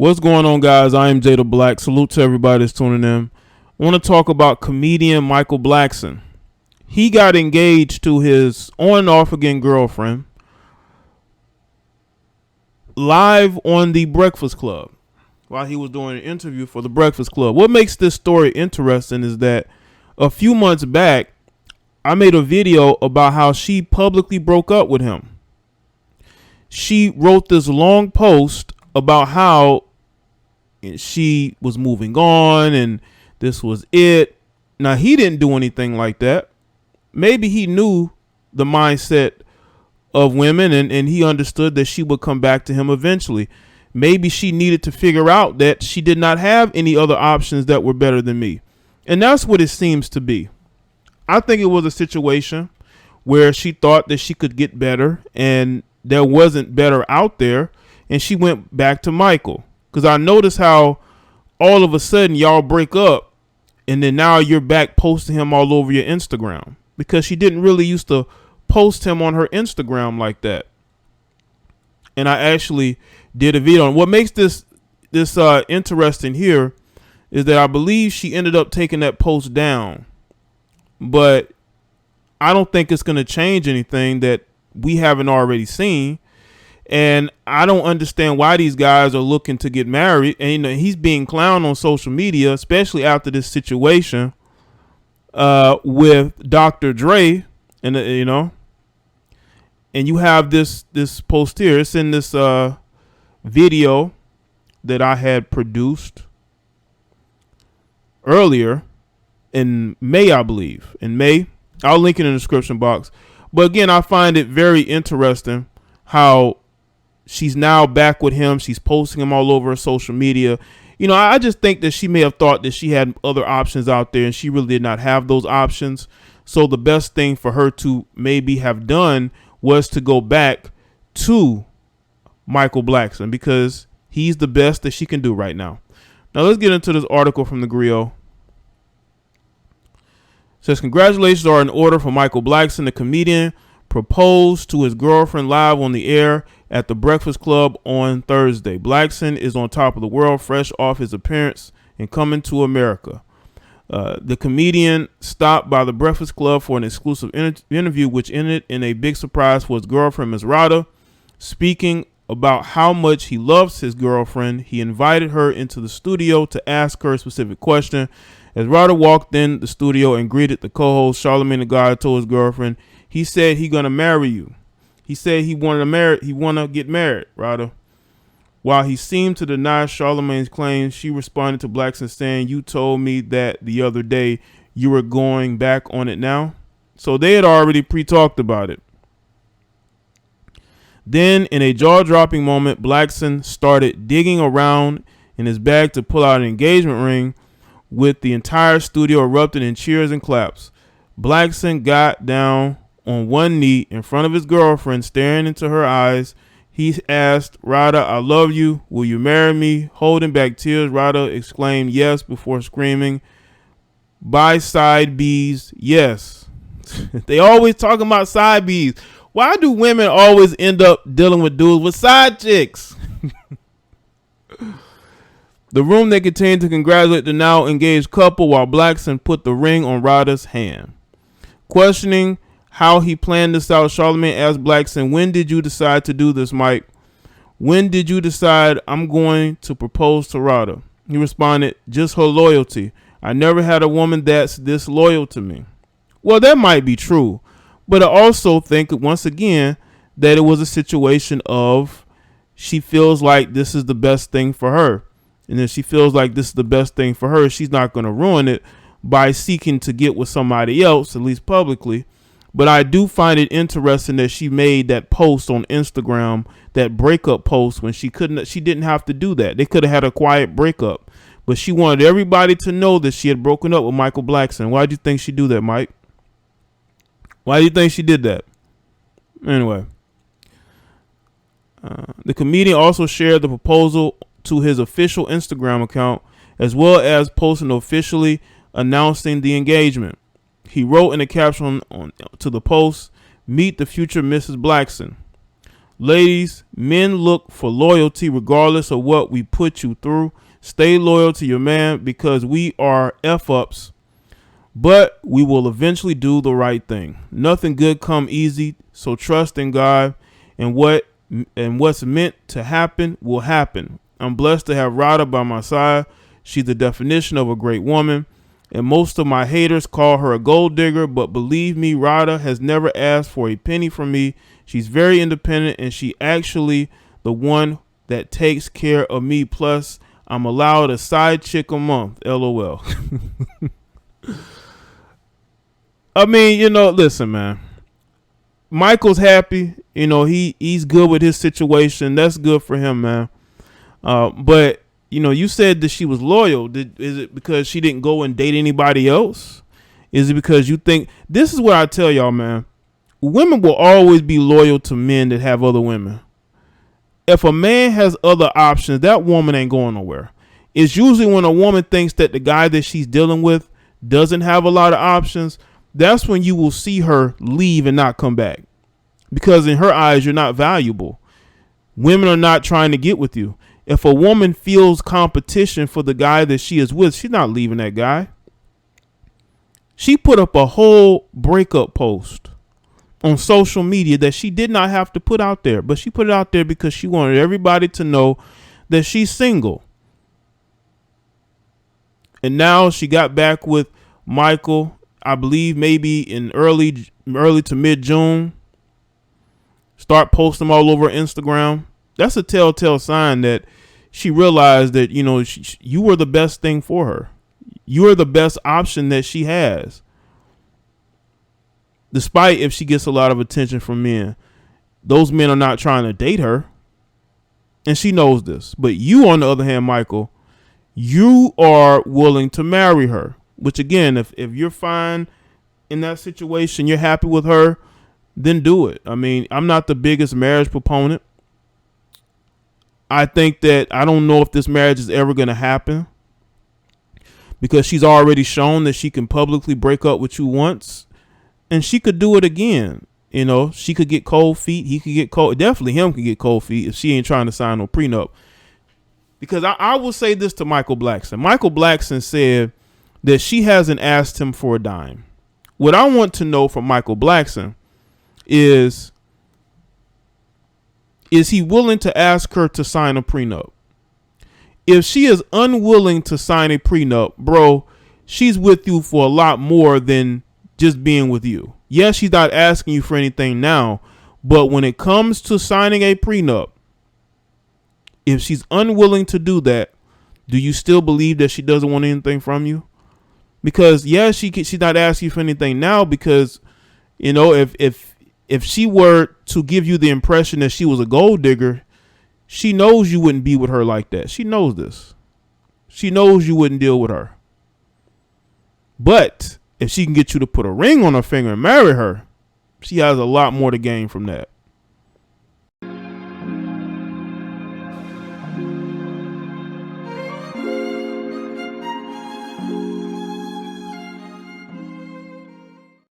What's going on, guys? I am Jaye the Black. Salute to everybody that's tuning in. I want to talk about comedian Michael Blackson. He got engaged to his on and off again girlfriend live on the Breakfast Club while he was doing an interview for the Breakfast Club. What makes this story interesting is that a few months back, I made a video about how she publicly broke up with him. She wrote this long post about how she was moving on and this was it. Now, he didn't do anything like that. Maybe he knew the mindset of women and he understood that she would come back to him eventually. Maybe she needed to figure out that she did not have any other options that were better than me. And that's what it seems to be. I think it was a situation where she thought that she could get better and there wasn't better out there. And she went back to Michael. Because I noticed how all of a sudden y'all break up and then now you're back posting him all over your Instagram. Because she didn't really used to post him on her Instagram like that. And I actually did a video on what makes this interesting here is that I believe she ended up taking that post down. But I don't think it's going to change anything that we haven't already seen. And I don't understand why these guys are looking to get married. And, you know, he's being clowned on social media, especially after this situation with Dr. Dre. And, you know, and you have this post here. It's in this video that I had produced earlier in May, I believe. In May. I'll link it in the description box. But again, I find it very interesting how she's now back with him. She's posting him all over her social media. You know, I just think that she may have thought that she had other options out there and she really did not have those options. So the best thing for her to maybe have done was to go back to Michael Blackson because he's the best that she can do right now. Now let's get into this article from the Griot. It says, congratulations are in order for Michael Blackson. The comedian proposed to his girlfriend live on the air at the Breakfast Club on Thursday. Blackson is on top of the world, fresh off his appearance in Coming to America. The comedian stopped by the Breakfast Club for an exclusive interview, which ended in a big surprise for his girlfriend, Ms. Rada. Speaking about how much he loves his girlfriend, he invited her into the studio to ask her a specific question. As Rada walked in the studio and greeted the co-host, Charlamagne the God told his girlfriend, he said he gonna marry you. He said he wanna get married, Rada. While he seemed to deny Charlamagne's claims, she responded to Blackson saying, you told me that the other day you were going back on it now. So they had already pre-talked about it. Then in a jaw-dropping moment, Blackson started digging around in his bag to pull out an engagement ring, with the entire studio erupting in cheers and claps. Blackson got down on one knee in front of his girlfriend, staring into her eyes. He asked, Rada, I love you. Will you marry me? Holding back tears, Rada exclaimed yes before screaming, by side B's, yes. They always talking about side B's. Why do women always end up dealing with dudes with side chicks? The room they continued to congratulate the now engaged couple while Blackson put the ring on Rada's hand. Questioning how he planned this out, Charlamagne asked Blackson, when did you decide to do this, Mike? When did you decide I'm going to propose to Rada? He responded, just her loyalty. I never had a woman that's this loyal to me. Well, that might be true, but I also think, once again, that it was a situation of she feels like this is the best thing for her. And if she feels like this is the best thing for her, she's not going to ruin it by seeking to get with somebody else, at least publicly. But I do find it interesting that she made that post on Instagram, that breakup post, when she didn't have to do that. They could have had a quiet breakup, but she wanted everybody to know that she had broken up with Michael Blackson. Why do you think she do that, Mike? Why do you think she did that? Anyway, the comedian also shared the proposal to his official Instagram account, as well as posting officially announcing the engagement. He wrote in a caption to the post, meet the future Mrs. Blackson. Ladies, men look for loyalty regardless of what we put you through. Stay loyal to your man because we are F-ups, but we will eventually do the right thing. Nothing good come easy, so trust in God, and what's meant to happen will happen. I'm blessed to have Rada by my side. She's the definition of a great woman, and most of my haters call her a gold digger, but believe me, Rada has never asked for a penny from me. She's very independent, and she actually the one that takes care of me. Plus, I'm allowed a side chick a month. LOL. I mean, listen, man. Michael's happy. He's good with his situation. That's good for him, man. But you said that she was loyal. Is it because she didn't go and date anybody else? Is it because you think this is what I tell y'all, man? Women will always be loyal to men that have other women. If a man has other options, that woman ain't going nowhere. It's usually when a woman thinks that the guy that she's dealing with doesn't have a lot of options. That's when you will see her leave and not come back. Because in her eyes, you're not valuable. Women are not trying to get with you. If a woman feels competition for the guy that she is with, she's not leaving that guy. She put up a whole breakup post on social media that she did not have to put out there, but she put it out there because she wanted everybody to know that she's single. And now she got back with Michael, I believe maybe in early to mid-June. Start posting them all over Instagram. That's a telltale sign that she realized that, you were the best thing for her. You are the best option that she has. Despite if she gets a lot of attention from men, those men are not trying to date her. And she knows this. But you, on the other hand, Michael, you are willing to marry her. Which, again, if you're fine in that situation, you're happy with her, then do it. I mean, I'm not the biggest marriage proponent. I think that I don't know if this marriage is ever going to happen because she's already shown that she can publicly break up with you once. And she could do it again. She could get cold feet. He could get cold. Definitely him could get cold feet if she ain't trying to sign no prenup. Because I will say this to Michael Blackson. Michael Blackson said that she hasn't asked him for a dime. What I want to know from Michael Blackson is he willing to ask her to sign a prenup? If she is unwilling to sign a prenup, bro, she's with you for a lot more than just being with you. Yes, she's not asking you for anything now, but when it comes to signing a prenup, if she's unwilling to do that, do you still believe that she doesn't want anything from you? Because she's not asking you for anything now because, if she were to give you the impression that she was a gold digger, she knows you wouldn't be with her like that. She knows this. She knows you wouldn't deal with her. But if she can get you to put a ring on her finger and marry her, she has a lot more to gain from that.